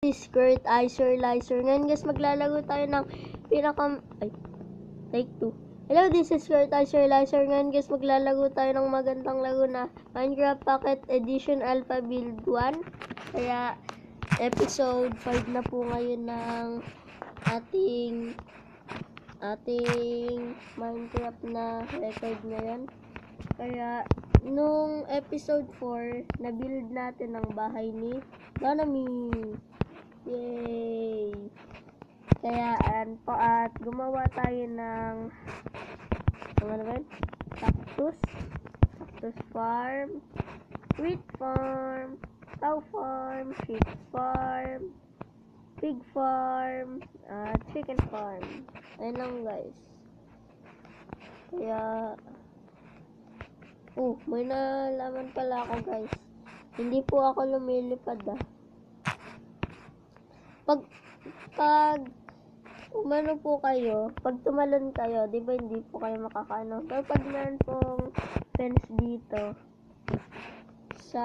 is Squirtizer Lizer. Ngayon guys, maglalaro tayo ng take 2. Hello, this is Squirtizer Lizer. Ngayon guys, maglalaro tayo ng magandang laro na Minecraft Pocket Edition Alpha Build 1. Kaya, episode 5 na po ngayon ng ating Minecraft na record ngayon. Kaya, nung episode 4, na-build natin ang bahay ni Donami. Yay! Kaya, at gumawa tayo ng cactus farm, wheat farm, cow farm, sheep farm, pig farm, chicken farm. Ayun lang guys. Kaya, may nalaman pala ako guys. Hindi po ako lumilipad Pag umano po kayo, pag tumalon kayo, di ba hindi po kayo makakaano. Pero pag meron pong fence dito sa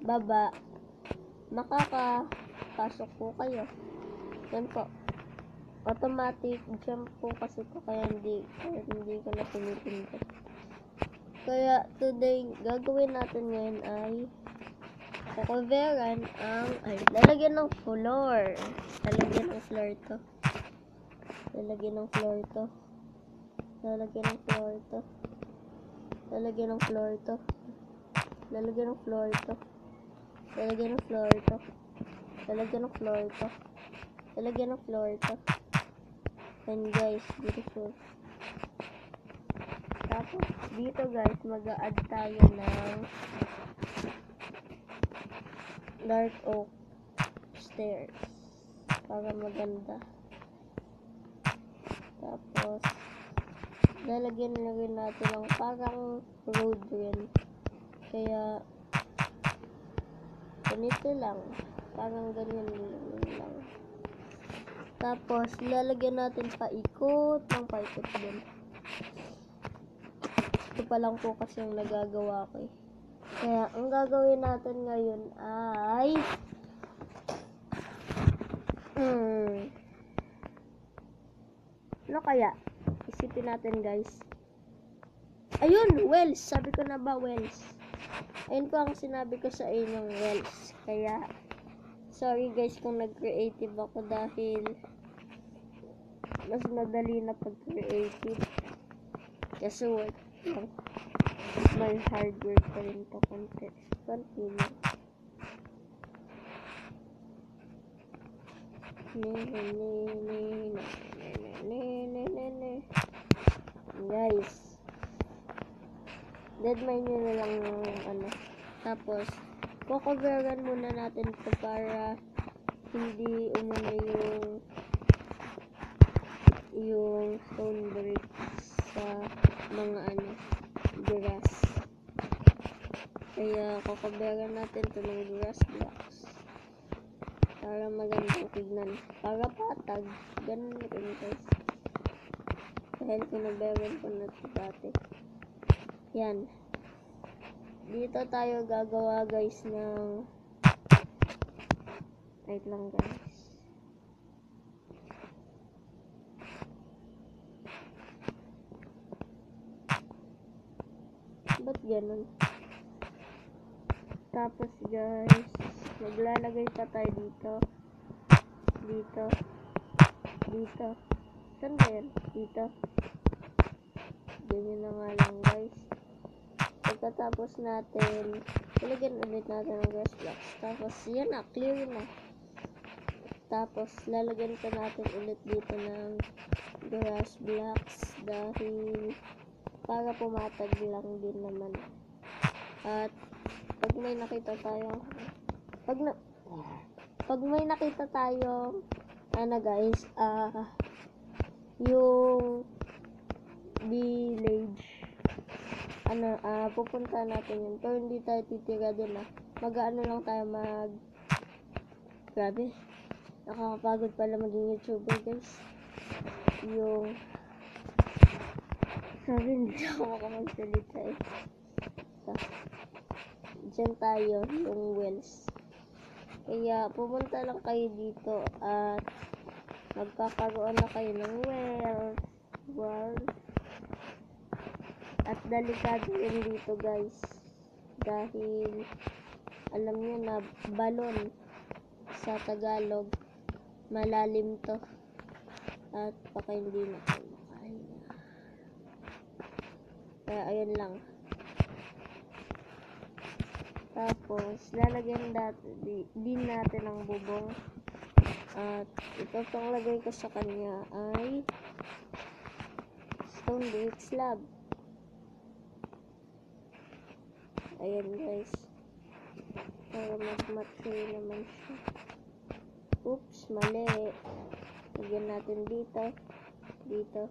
baba, makakapasok po kayo. Yan po. Automatic jump po kasi po, kaya hindi ko na pinipindot. Kaya today, gagawin natin ngayon ay kukuveran lalagyan ng floor. Lalagyan ng floor to. Lalagyan ng floor to. Lalagyan ng floor to. Lalagyan ng floor to. Lalagyan ng floor to. Lalagyan ng floor to. Lalagyan ng floor to. Lalagyan ng floor to. And guys, beautiful. Tapos, dito guys, mag-a-add tayo ng dark oak stairs para maganda. Tapos, lalagyan na rin natin ng parang road rin. Kaya, ganito lang. Parang ganyan lang. Tapos, lalagyan natin paikot ng paikot din. Ito pa lang po kasi yung nagagawa ko eh. Kaya, ang gagawin natin ngayon ay ano kaya? Isipin natin guys. Ayun, wells. Sabi ko na ba wells? Ayun po ang sinabi ko sa inyong wells. Kaya, sorry guys kung nag-creative ako dahil mas madali na pag-creative. Kasi work lang. May hard work pa rin to konti. Continue. Guys. Deadline nyo na lang yung Tapos, kukoveran muna natin ito para hindi umano yung stone bricks sa mga grass. Kaya kukoveran natin ito ng grass blocks para magandang tignan, para patag. Ganun rin guys, dahil kinaberan ko na ito dati. Yan, dito tayo gagawa guys ng wait lang guys. Ba't ganun? Tapos guys, maglalagay pa tayo dito. Saan ba yan? Dito. Ganyan na nga lang guys. Pagkatapos natin, ilagyan ulit natin ang grass blocks. Tapos yan na, clear na. Tapos lalagyan pa natin ulit dito ng grass blocks dahil para pumatag lang din naman. At pag may nakita tayo guys, yung village, pupunta natin yun. Pero hindi tayo titira din lang tayo grabe, nakakapagod pala maging YouTuber guys. Yung sabi, hindi ako makamagsalita eh. Dyan tayo, yung wells. Kaya pumunta lang kayo dito at magkakaroon na kayo ng world. At delikado rin dito guys. Dahil alam nyo na balon sa Tagalog, malalim to. At baka hindi na kayo makahinga. Kaya ayun lang. Tapos, lalagyan din natin ang bubong. At ito pang lagay ko sa kanya ay stone brick slab. Ayan guys. Para mag-mature naman siya. Oops, mali. Lagyan natin dito. Dito.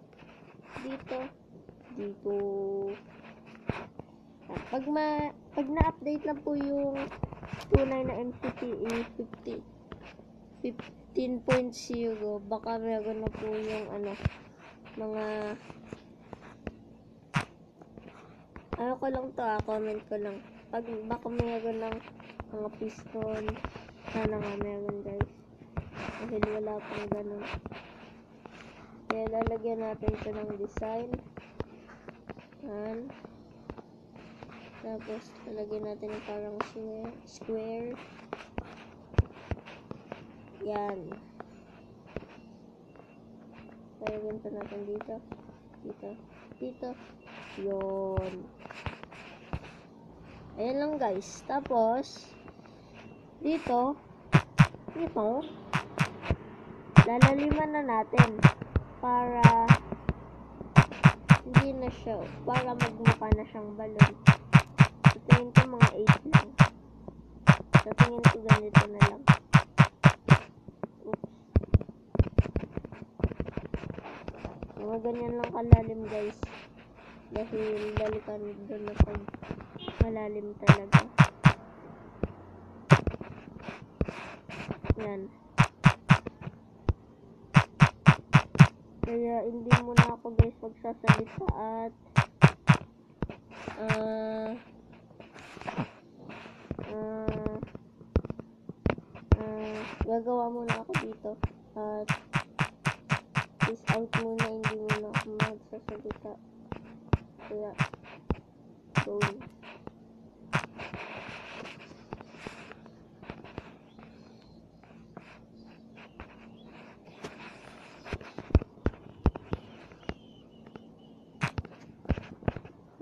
Pag na-update na po yung tunay na MCPE 15.0, baka meron na po yung mga ko lang to comment ko lang. Pag baka meron ng mga piston, sana nga meron guys. Dahil wala pang ganun. Kaya lalagyan natin ito ng design. Yan. Tapos, lalagyan natin parang square. Yan. Lalagyan ito natin dito. Yun. Ayan lang guys. Tapos, dito, lalaliman na natin para hindi na siya, para magmukha na siyang balon. Sa tingin ko mga 8 lang. Sa tingin ko ganito na lang. Oops. Mga ganyan lang kalalim guys. Dahil balikan doon na pag malalim talaga. Yan. Kaya hindi muna ako guys magsasalita at gagawa muna ako dito at peace out muna, hindi muna ako magsasalita. Kaya go.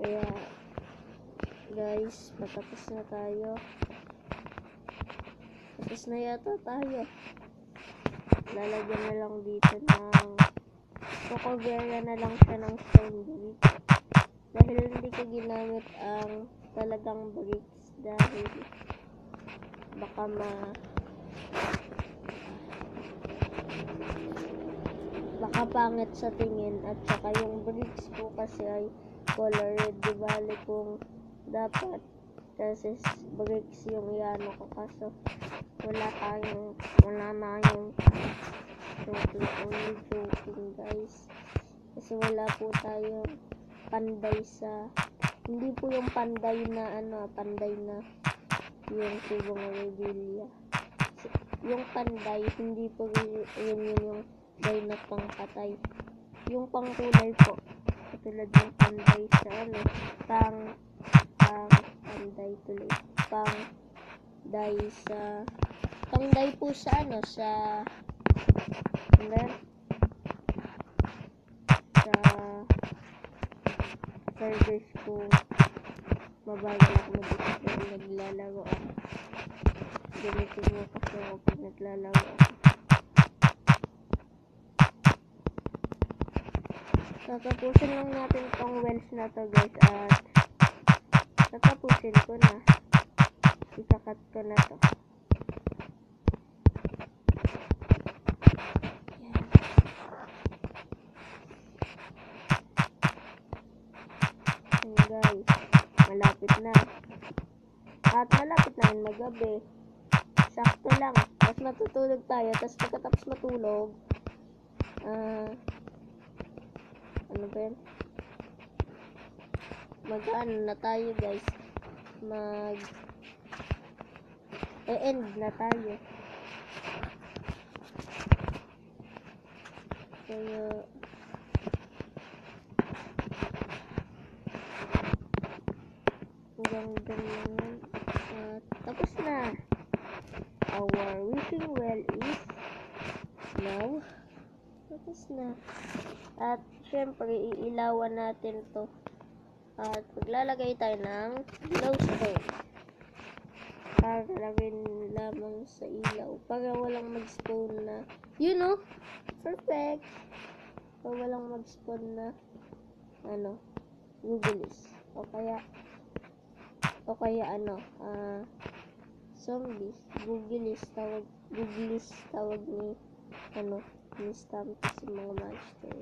Kaya guys, patapos na tayo. Tapos na yata tayo. Lalagyan na lang dito ng kukuberya na lang siya ng stone brick. Dahil hindi ko ginamit ang talagang bricks dahil baka pangit sa tingin, at saka yung bricks po kasi ay color red, di bali kung dapat kasi bricks yung iano ko, kaso wala na yung joking guys, kasi wala po tayong panday sa, hindi po yung panday na panday na yung tubong regalia. Yung panday, hindi po yun yung day na pangpatay. Yung pangkulay po, katulad ng panday sa panday tuloy. Pangday po sa sa service ko. Mabagal ako mag-isip naglalaro ako. Gamitin mo kasi ako pag naglalaro ako. Tatapusin lang natin tong wells na to guys, at tatapusin ko na. Ikakat ko na to. Yan guys, malapit na. At malapit na yung magabi. Sakto lang. Tapos matutulog tayo. Tapos pagkatapos matulog, ano ba yan? Mag-ano na tayo guys. end na tayo. Kaya hanggang ganyan. Tapos na. Our wishing well is now. Tapos na. At syempre, iilawan natin to. At maglalagay tayo ng glowstone. Para lagyan lamang sa ilaw. Para walang mag-spawn na, you know, perfect. Para walang mag-spawn na, Googleis. O kaya zombies. Googleis tawag ni, ni Stampy sa mga monster.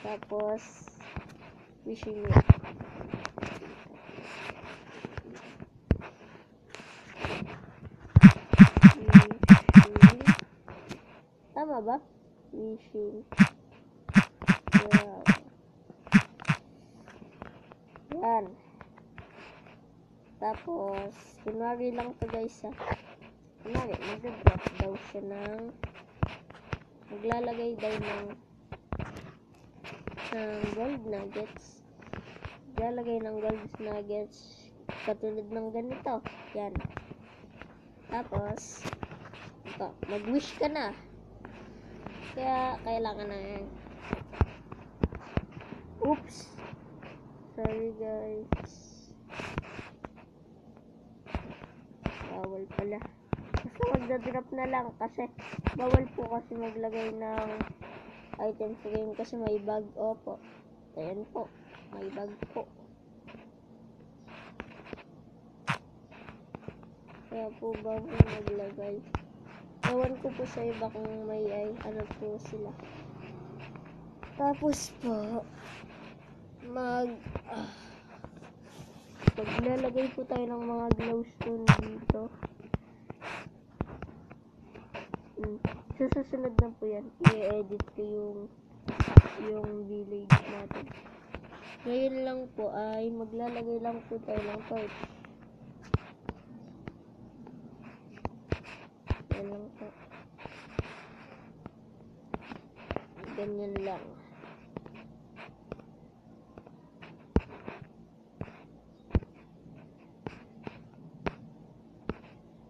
Tapos, wishing well. Tama ba? Wishing well. Yan. Tapos, kunwari lang to guys kunwari, mag-drop daw siya ng maglalagay daw ng gold nuggets. Maglalagay ng gold nuggets katulad ng ganito. Yan. Tapos, ito, mag-wish ka na. Kaya, kailangan na yan. Oops! Sorry guys. Bawal pala. Basta magdadrop na lang kasi bawal po kasi maglagay ng item frame kasi may bug. Opo. Ayan po. May bug po. Kaya po bawal maglagay. Ewan ko po sa iba kung may po sila. Tapos po maglalagay po tayo ng mga glowstone dito. Sa susunod na po yan, i-edit ko yung village natin. Ngayon lang po ay maglalagay lang po tayo ng torch. Yan lang po. Ganyan lang.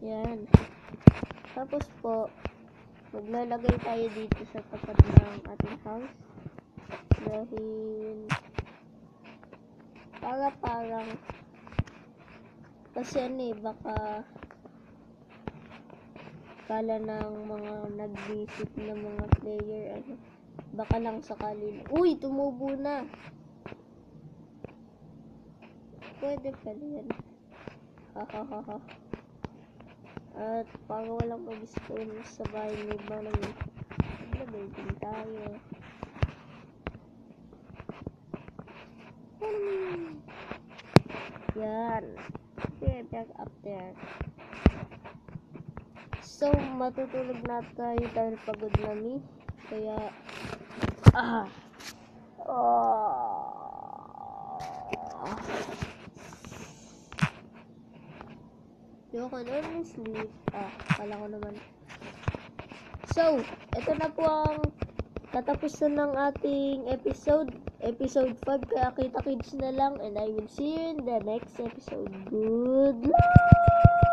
Yan. Tapos po, maglalagay tayo dito sa tapat ng ating house. Dahil, parang, kasi baka, kala ng mga nag-visit na mga player, baka lang sakali. Uy, tumubo na! Pwede pala yan. Hahaha. At para walang mag-spawn sa bahay ni Manang, maglagay din tayo. Yan. Okay, back up there. So, matutulog na tayo dahil pagod na mi. Kaya, you can only sleep. Kala ko naman. So, ito na po ang katapusan ng ating episode 5. Kaya kita-kits na lang and I will see you in the next episode. Good luck!